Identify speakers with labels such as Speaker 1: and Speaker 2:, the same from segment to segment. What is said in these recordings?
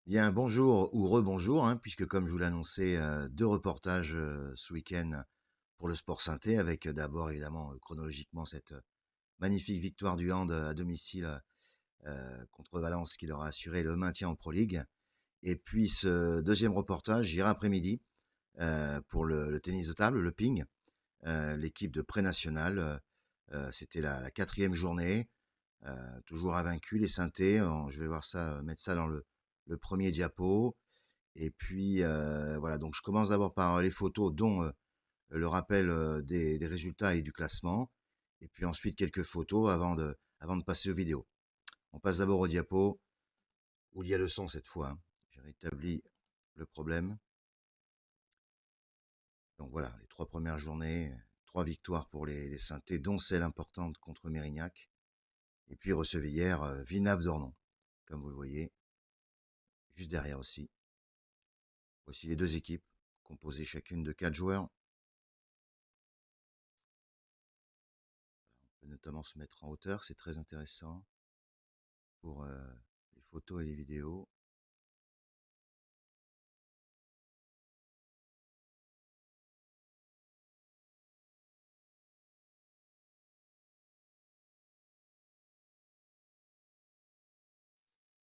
Speaker 1: Bien, bonjour ou rebonjour, hein, puisque comme je vous l'annonçais, 2 reportages, ce week-end pour le sport synthé avec, d'abord évidemment, chronologiquement cette, magnifique victoire du Hand, à domicile, contre Valence qui leur a assuré le maintien en Pro League. Et puis ce deuxième reportage hier après-midi, pour le tennis de table, le ping, l'équipe de pré-national, c'était la 4e journée, toujours invaincus les Synthés. Je vais voir ça, mettre ça dans le 1er diapo. Et puis, voilà, donc je commence d'abord par les photos, dont le rappel des résultats et du classement. Et puis ensuite, quelques photos avant de passer aux vidéos. On passe d'abord au diapo, où il y a le son cette fois, hein. J'ai rétabli le problème. Donc voilà, les 3 premières journées, 3 victoires pour les Synthés, dont celle importante contre Mérignac. Et puis recevé hier Villeneuve-d'Ornon, comme vous le voyez, juste derrière aussi. Voici les 2 équipes, composées chacune de 4 joueurs. On peut notamment se mettre en hauteur, c'est très intéressant pour les photos et les vidéos.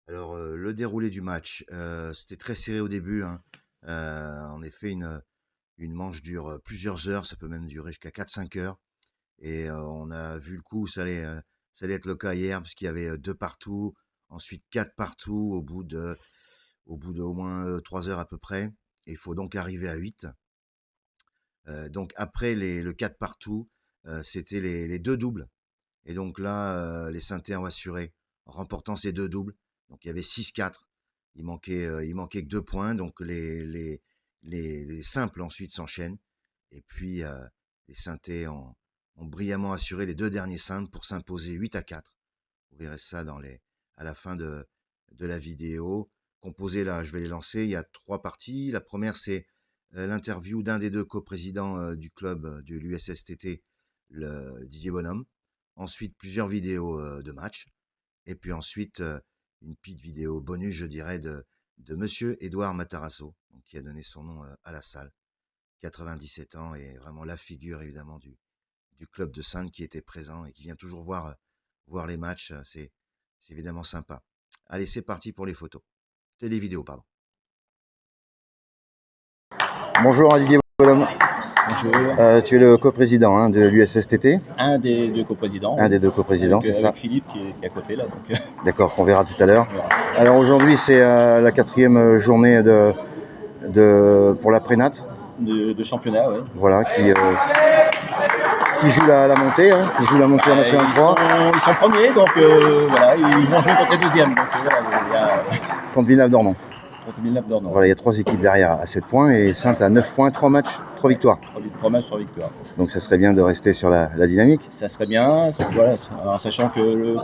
Speaker 1: Alors, le déroulé du match, c'était très serré au début, hein. En effet, une manche dure plusieurs heures, ça peut même durer jusqu'à 4-5 heures. Et on a vu le coup, ça allait être le cas hier, parce qu'il y avait 2 partout, ensuite 4 partout au bout de au moins 3 heures à peu près. Et il faut donc arriver à 8. Donc après le 4 partout, c'était les 2 doubles. Et donc là, les Synthés ont assuré en remportant ces 2 doubles. Donc il y avait 6-4. Il manquait que 2 points. Donc les simples ensuite s'enchaînent. Et puis les Synthés ont brillamment assuré les 2 derniers simples pour s'imposer 8-4. Vous verrez ça à la fin de la vidéo. Composé là, je vais les lancer. Il y a 3 parties. La première, c'est l'interview d'un des 2 coprésidents du club de l'USSTT, le Didier Bonhomme. Ensuite, plusieurs vidéos de match. Et puis ensuite, une petite vidéo bonus, je dirais, de monsieur Édouard Matarasso, donc, qui a donné son nom à la salle. 97 ans et vraiment la figure, évidemment, du club de Saintes, qui était présent et qui vient toujours voir les matchs. C'est évidemment sympa. Allez, c'est parti pour les photos. Les vidéos, pardon. Bonjour Didier Bonhomme.
Speaker 2: Bonjour.
Speaker 1: Tu es le coprésident, hein, de l'USSTT.
Speaker 2: Un des 2 coprésidents.
Speaker 1: Un des 2 coprésidents, c'est ça.
Speaker 2: Avec Philippe qui est à côté là. Donc,
Speaker 1: D'accord, qu'on verra tout à l'heure.
Speaker 2: voilà.
Speaker 1: Alors aujourd'hui, c'est la 4e journée pour la prénat.
Speaker 2: De championnat, ouais.
Speaker 1: Voilà, qui joue la montée, hein, qui joue la montée en National 3.
Speaker 2: Ils sont premiers, donc voilà, ils vont jouer contre les deuxièmes. Donc voilà,
Speaker 1: Contre Villeneuve-d'Ornon.
Speaker 2: contre Villeneuve-d'Ornon.
Speaker 1: Voilà, il y a 3 équipes derrière à 7 points et Saintes à 9 points, 3 matchs, 3 victoires.
Speaker 2: 3 matchs, 3 victoires.
Speaker 1: Donc ça serait bien de rester sur la dynamique.
Speaker 2: Ça serait bien, voilà, en sachant que le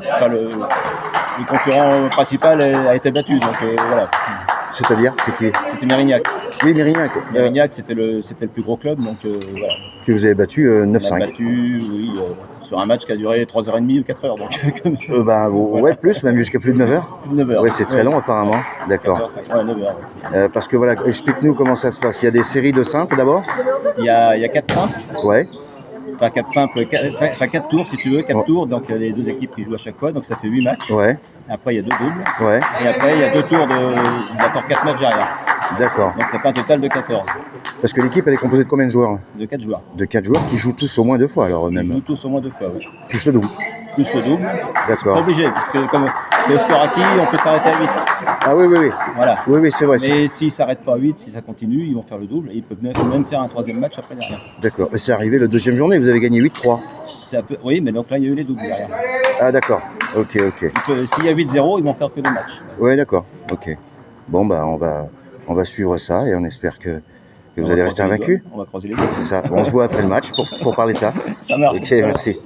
Speaker 2: concurrent principal a été battu. Donc voilà.
Speaker 1: C'est-à-dire, c'est qui?
Speaker 2: C'était Mérignac.
Speaker 1: Oui, Mérignac.
Speaker 2: Mérignac, c'était le plus gros club, donc voilà.
Speaker 1: Que vous avez battu 9-5.
Speaker 2: On a battu, oui, sur un match qui a duré 3h30 ou 4h. Donc,
Speaker 1: ouais, plus, même jusqu'à plus de 9 heures.
Speaker 2: Plus de 9 heures.
Speaker 1: Ouais, c'est très long apparemment. D'accord.
Speaker 2: 4h, 9 heures.
Speaker 1: Parce que voilà, explique-nous comment ça se passe. Il y a des séries de simples d'abord.
Speaker 2: Il y a 4 simples.
Speaker 1: Ouais.
Speaker 2: Enfin 4 simples, 4 tours si tu veux, 4 tours, donc les 2 équipes qui jouent à chaque fois, donc ça fait 8 matchs.
Speaker 1: Ouais.
Speaker 2: Après il y a 2 doubles.
Speaker 1: Ouais.
Speaker 2: Et après il y a 2 tours d'accord 4 matchs derrière.
Speaker 1: D'accord.
Speaker 2: Donc ça fait un total de 14.
Speaker 1: Parce que l'équipe elle est composée de combien de joueurs?
Speaker 2: De 4 joueurs.
Speaker 1: De 4 joueurs qui jouent tous au moins 2 fois alors
Speaker 2: Ils
Speaker 1: même.
Speaker 2: jouent tous au moins 2 fois, oui.
Speaker 1: Plus le double.
Speaker 2: Plus le double.
Speaker 1: D'accord.
Speaker 2: Pas obligé, parce que comme c'est au score acquis, on peut s'arrêter à 8.
Speaker 1: Ah oui, oui, oui.
Speaker 2: Voilà.
Speaker 1: Oui, oui, c'est vrai.
Speaker 2: Mais s'ils ne s'arrêtent pas à 8, si ça continue, ils vont faire le double et ils peuvent même faire un 3e match après derrière.
Speaker 1: D'accord. Mais c'est arrivé la 2e journée, vous avez gagné 8-3.
Speaker 2: Oui, mais donc là il y a eu les doubles derrière.
Speaker 1: Ah d'accord. Ok, ok.
Speaker 2: S'il y a 8-0, ils vont faire que 2 matchs.
Speaker 1: Ouais, d'accord. Ok. Bon, bah on va suivre ça et on espère que vous allez rester invaincu.
Speaker 2: On va croiser les doigts.
Speaker 1: C'est ça. On se voit après le match pour parler de ça.
Speaker 2: Ça marche.
Speaker 1: Ok, merci.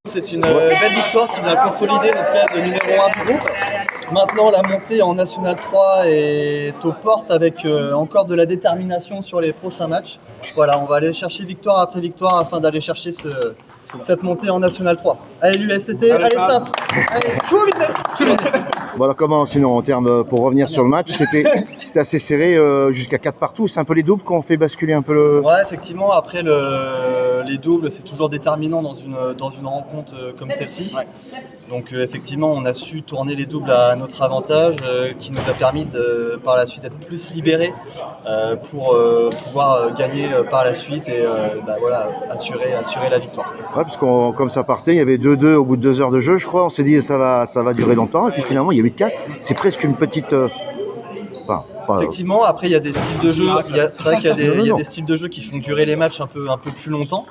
Speaker 3: C'est une belle victoire qui vient consolider notre place de numéro 1 du groupe. Maintenant, la montée en National 3 est aux portes avec encore de la détermination sur les prochains matchs. Voilà, on va aller chercher victoire après victoire afin d'aller chercher cette montée en National 3. Allez l'USTT, allez Saintes, allez, tout business.
Speaker 1: Bon alors comment sinon en termes, pour revenir sur le match, c'était assez serré jusqu'à 4 partout, c'est un peu les doubles qui ont fait basculer un peu le...
Speaker 3: Ouais, effectivement, après les doubles c'est toujours déterminant dans une rencontre comme celle-ci. Ouais. Donc effectivement on a su tourner les doubles à notre avantage qui nous a permis par la suite d'être plus libérés pour pouvoir gagner par la suite et voilà, assurer la victoire.
Speaker 1: Ouais, parce que comme ça partait, il y avait 2-2 au bout de 2 heures de jeu, je crois. On s'est dit ça va durer longtemps. Et puis finalement, il y a 8-4. C'est presque une petite.
Speaker 3: Effectivement, après il y a des styles de jeu. C'est vrai qu'il y a des styles de jeu qui font durer les matchs un peu plus longtemps,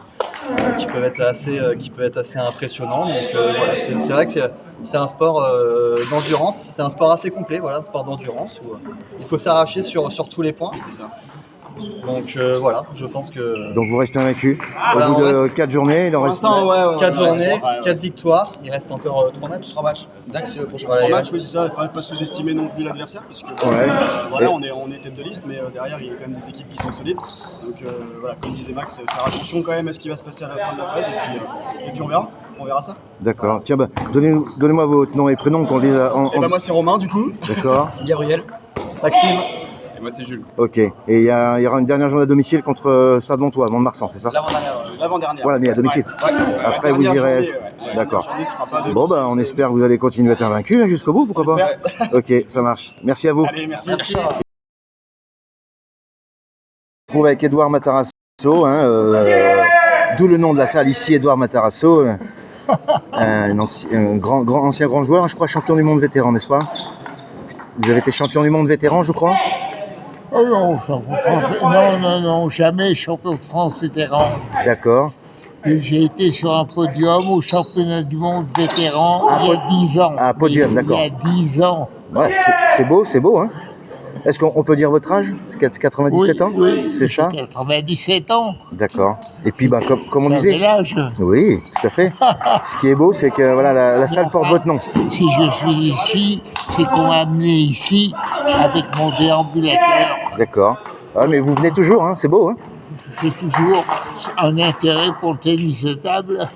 Speaker 3: qui peuvent être assez impressionnants. Donc voilà, c'est vrai que c'est un sport d'endurance. C'est un sport assez complet. Voilà, un sport d'endurance où il faut s'arracher sur tous les points. Donc voilà, je pense que...
Speaker 1: Donc vous restez invaincu au bout de 4 journées, il en reste...
Speaker 3: 4 journées, 4 victoires, il reste encore 3 matchs.
Speaker 4: 3 matchs, Dax le prochain.
Speaker 5: Voilà, 3 matchs, oui c'est ça, pas sous-estimer non plus l'adversaire, puisque voilà, on est tête de liste, mais derrière il y a quand même des équipes qui sont solides. Donc voilà, comme disait Max, faire attention quand même à ce qui va se passer à la fin de la phase, et puis on verra ça.
Speaker 1: D'accord, voilà. Tiens, donnez-moi votre nom et prénom qu'on les a...
Speaker 5: moi c'est Romain du coup.
Speaker 1: D'accord.
Speaker 4: Gabriel.
Speaker 3: Maxime.
Speaker 5: Et moi c'est Jules.
Speaker 1: Ok, et il y aura une dernière journée à domicile contre Stade Montois, à Mont-de-Marsan, c'est ça?
Speaker 5: L'avant-dernière.
Speaker 1: Voilà, mais à domicile.
Speaker 5: Ouais.
Speaker 1: Après vous irez... D'accord. Bon, on espère que vous allez continuer à être invaincu jusqu'au bout, pourquoi pas? Ok, ça marche. Merci à vous.
Speaker 5: Allez, merci.
Speaker 1: On se retrouve avec Edouard Matarasso, d'où le nom de la salle ici, Edouard Matarasso, un ancien grand joueur, je crois champion du monde vétéran, n'est-ce pas? Vous avez été champion du monde vétéran, je crois?
Speaker 6: Oh non, jamais champion de France vétéran.
Speaker 1: D'accord.
Speaker 6: J'ai été sur un podium au championnat du monde vétéran il y a 10 ans.
Speaker 1: Ah, podium, d'accord.
Speaker 6: Il y a 10 ans.
Speaker 1: Ouais, c'est beau, hein. Est-ce qu'on peut dire votre âge? C'est 97 ans?
Speaker 6: Oui,
Speaker 1: C'est ça?
Speaker 6: 97 ans.
Speaker 1: D'accord. Et puis, bah, comme on
Speaker 6: Ça
Speaker 1: disait.
Speaker 6: fait l'âge.
Speaker 1: Oui, tout à fait. Ce qui est beau, c'est que voilà, la salle porte votre nom.
Speaker 6: Si je suis ici, c'est qu'on m'a amené ici avec mon déambulateur.
Speaker 1: D'accord. Ah, mais vous venez toujours, hein, c'est beau, hein?
Speaker 6: J'ai toujours un intérêt pour le tennis de table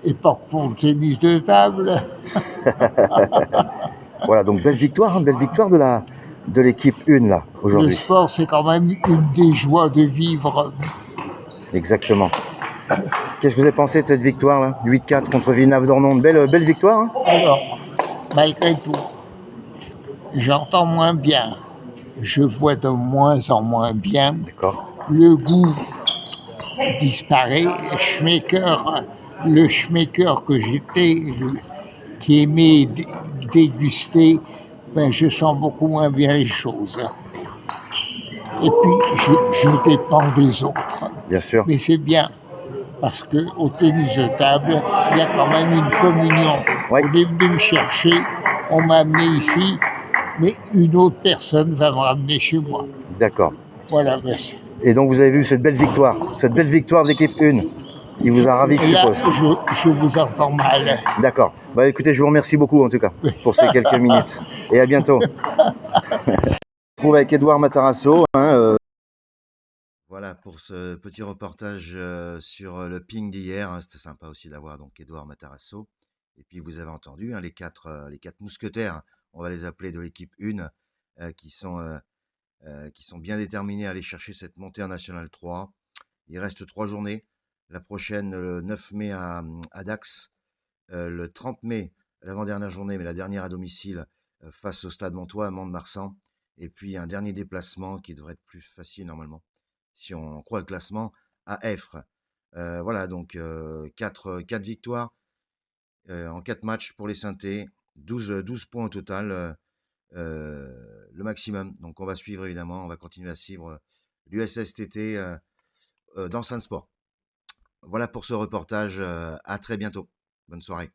Speaker 6: et pas pour le tennis de table.
Speaker 1: Voilà, donc belle victoire de l'équipe 1 là,
Speaker 6: Le
Speaker 1: aujourd'hui.
Speaker 6: sport, c'est quand même une des joies de vivre.
Speaker 1: Exactement. Qu'est-ce que vous avez pensé de cette victoire là? 8-4 contre Villeneuve-d'Ornon. Belle victoire, hein?
Speaker 6: Alors, malgré tout, j'entends moins bien. Je vois de moins en moins bien.
Speaker 1: D'accord.
Speaker 6: Le goût disparaît. Le schmecker que j'étais, qui aimait déguster, ben, je sens beaucoup moins bien les choses. Et puis, je dépends des autres.
Speaker 1: Bien sûr.
Speaker 6: Mais c'est bien, parce qu'au tennis de table, il y a quand même une communion.
Speaker 1: Ouais.
Speaker 6: On est venu me chercher, on m'a amené ici, mais une autre personne va me ramener chez moi.
Speaker 1: D'accord.
Speaker 6: Voilà, merci.
Speaker 1: Et donc vous avez vu cette belle victoire de l'équipe 1 qui vous a ravi, je
Speaker 6: Et là,
Speaker 1: suppose.
Speaker 6: je vous entends mal.
Speaker 1: D'accord. Bah écoutez, je vous remercie beaucoup en tout cas pour ces quelques minutes. Et à bientôt. On se retrouve avec Edouard Matarasso. Voilà pour ce petit reportage sur le ping d'hier. Hein. C'était sympa aussi d'avoir donc Edouard Matarasso. Et puis vous avez entendu hein, les quatre mousquetaires, on va les appeler de l'équipe 1, qui sont bien déterminés à aller chercher cette montée en National 3. Il reste 3 journées. La prochaine, le 9 mai à Dax. Le 30 mai, l'avant-dernière journée, mais la dernière à domicile, face au Stade Montois à Mont-de-Marsan. Et puis un dernier déplacement qui devrait être plus facile normalement, si on croit le classement, à Effre. Voilà, donc 4 victoires en 4 matchs pour les Saintais. 12 points au total. Le maximum. Donc on va suivre évidemment, on va continuer à suivre l'USSTT dans Saint Sport. Voilà pour ce reportage, à très bientôt. Bonne soirée.